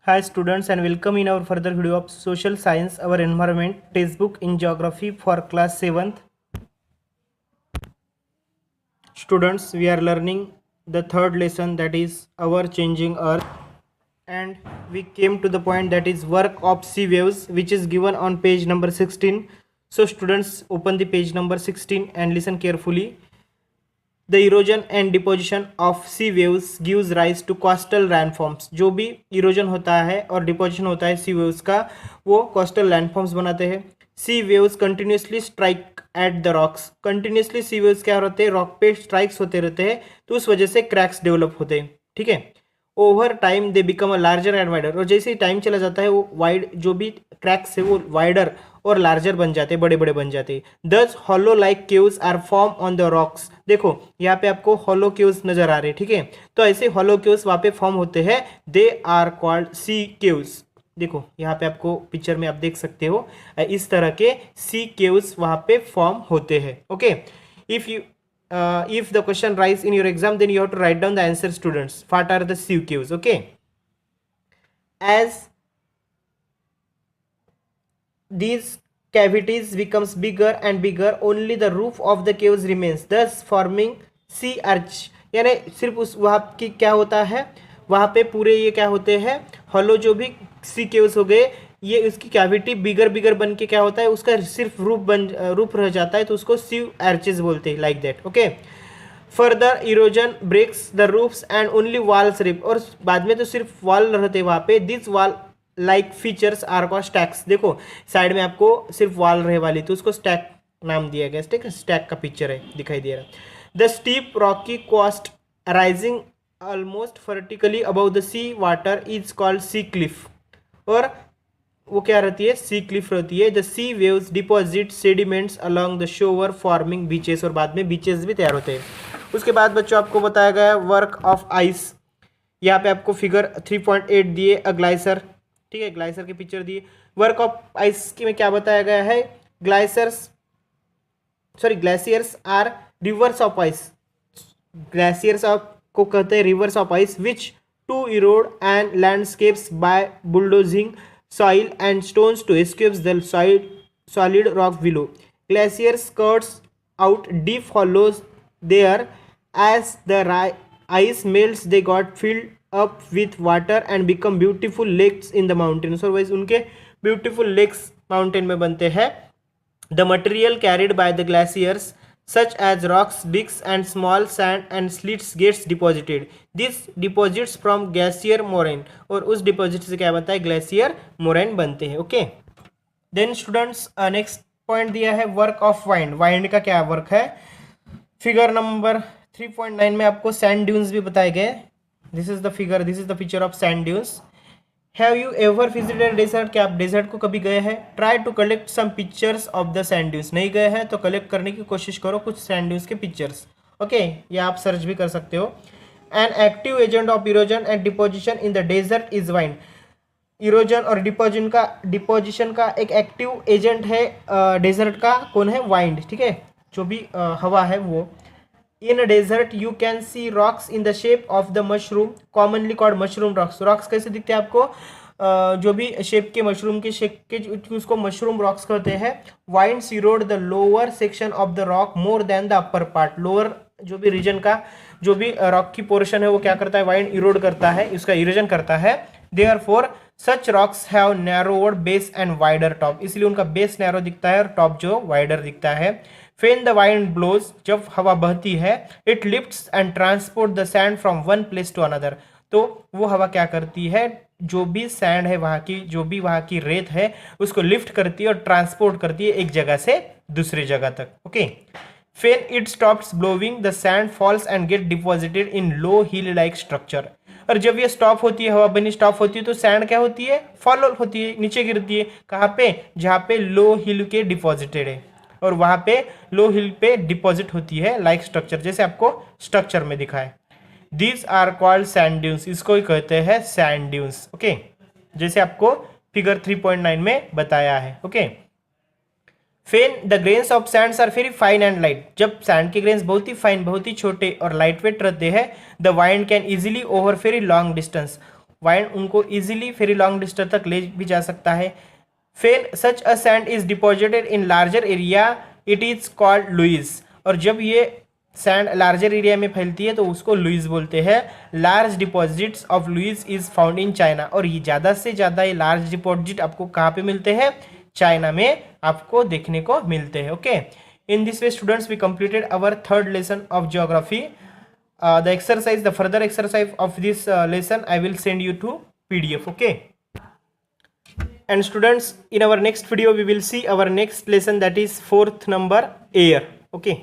Hi students and welcome in our further video of social science our environment textbook in geography for class 7th. Students, we are learning the third lesson, that is our changing earth, and we came to the point that is work of sea waves, which is given on page number 16. So students, open the page number 16 and listen carefully. The erosion and deposition of sea waves gives rise to coastal landforms. जो भी erosion होता है और deposition होता है सी waves का, वो coastal landforms बनाते हैं. Sea waves continuously strike at the rocks. Continuously sea waves क्या होते हैं, रॉक पे स्ट्राइक्स होते रहते हैं, तो उस वजह से क्रैक्स डेवलप होते हैं. ठीक है. Over time they become a larger and wider. और जैसे ही टाइम चला जाता है वो वाइड जो भी क्रैक्स है वो वाइडर और लार्जर बन जाते हैं, बड़े बड़े बन जाते हैं. Thus hollow like caves are form on the rocks. देखो यहाँ पे आपको हॉलो केव्स नजर आ रहे हैं. ठीक है. तो ऐसे हॉलो केव्स वहाँ पे फॉर्म होते हैं. They are called sea caves. देखो यहाँ पे आपको पिक्चर में आप देख सकते हो इस तरह के सी केव्स वहाँ पे फॉर्म होते हैं. Okay. If the question rise in your exam, then you have to write down the answer, students. What are the sea caves? Okay. As these cavities becomes bigger and bigger, only the roof of the caves remains, thus forming sea arch. यानी सिर्फ उस वहाँ की क्या होता है, वहाँ पे पूरे ये क्या होते हैं, हॉलो जो भी सी केव्स हो गए, ये उसकी कैविटी बिगर बिगर बन के क्या होता है, उसका सिर्फ रूप रह जाता है, तो उसको सी आर्चेस बोलते हैं. Like that. Okay. Further erosion breaks the roofs and only walls rip. और बाद में तो सिर्फ वॉल रहते वहाँ पे. This wall like features are called stacks. देखो साइड में आपको सिर्फ वॉल रहे वाली, तो उसको स्टैक नाम दिया गया. ठीक है. स्टैक का पिक्चर है, दिखाई दे रहा. The steep rocky coast rising almost vertically above the sea water is called sea cliff. और वो क्या रहती है, सी क्लिफ रहती है. The sea waves deposit sediments along the shore forming beaches. और बाद में बीचेस भी तैयार होते हैं. उसके बाद बच्चों आपको बताया गया है वर्क ऑफ आइस. यहाँ पे आपको फिगर 3.8 दिए, अ ग्लाइसर. ठीक है. ग्लाइसर की पिक्चर दिए. वर्क ऑफ आइस में क्या बताया गया है, glaciers are rivers of ice. Glaciers को कहते हैं rivers of ice which to erode and landscapes by bulldozing soil and stones to escape the solid rock below. Glaciers skirts out deep hollows there. As the ice melts, they got filled up with water and become beautiful lakes in the mountains. और वैसे उनके beautiful lakes mountain में बनते हैं. The material carried by the glaciers such as rocks, bricks and small sand and slits gets deposited. This deposits from glacier moraine. और उस deposit से क्या बनता है, ग्लेशियर मोराइन बनते हैं. Okay. Then students next point दिया है वर्क ऑफ वाइंड. वाइंड का क्या वर्क है, फिगर नंबर 3.9 में आपको सैंड ड्यून्स भी बताए गए. This is the picture of sand dunes. Have you ever visited desert. क्या आप डेजर्ट को कभी गए हैं. Try to collect some pictures of the sand dunes. नहीं गए हैं तो कलेक्ट करने की कोशिश करो कुछ सैंड ड्यून्स के पिक्चर्स. ओके. ये आप सर्च भी कर सकते हो. An active agent of erosion and deposition in the desert is wind. Erosion और डिपोजिशन का एक एक्टिव एजेंट है डेजर्ट का, कौन है, वाइंड. ठीक है. जो भी हवा है वो. In a desert you can see rocks in the shape of the mushroom commonly called mushroom rocks. Rocks कैसे दिखते हैं आपको, जो भी शेप के मशरूम के शेप के उसको मशरूम रॉक्स कहते हैं. Winds Erode the lower section of the rock more than the upper part. Lower जो भी रीजन का जो भी रॉक की पोर्शन है वो क्या करता है, वाइंड इरोड करता है, उसका इरोजन करता है. Therefore such rocks have narrowed base and wider top. इसलिए उनका बेस नैरो दिखता है और टॉप जो वाइडर दिखता है. When the wind blows, जब हवा बहती है, it lifts and transport the sand from one place to another. तो वो हवा क्या करती है, जो भी सैंड है वहाँ की, जो भी वहाँ की रेत है उसको लिफ्ट करती है और ट्रांसपोर्ट करती है एक जगह से दूसरी जगह तक. Okay. When it stops blowing, the sand falls and get deposited in low hill like structure. और जब ये स्टॉप होती है, हवा बनी स्टॉप होती है, तो सैंड क्या होती है, फॉल होती है, नीचे गिरती है. कहाँ पे, जहाँ पे लो हिल के डिपॉजिटेड है, और वहाँ पे लो हिल पे डिपॉजिट होती है लाइक स्ट्रक्चर, जैसे आपको स्ट्रक्चर में दिखा है. These are called sand dunes. इसको ही कहते हैं सैंड ड्यून्स. ओके. जैसे आपको फिगर 3.9 में बताया है. Okay. When the grains of sands are very fine and light. जब सैंड के ग्रेन्स बहुत ही फाइन, बहुत ही छोटे और लाइट वेट रहते हैं, the wind can easily over very long distance. Wind उनको इजीली वेरी लॉन्ग डिस्टेंस तक ले भी जा सकता है। When such a sand is deposited in larger area it is called loess, और जब ये सैंड लार्जर एरिया में फैलती है तो उसको लुइस बोलते हैं। Large deposits of loess is found in China, और ये ज़्यादा से ज़्यादा ये लार्ज डिपॉजिट आपको कहाँ पे मिलते हैं, चाइना में आपको देखने को मिलते हैं। Okay, in this way students we completed our third lesson of geography. the exercise, the further exercise of this lesson I will send you to PDF. Okay, and students, in our next video we will see our next lesson, that is fourth number, air. Okay.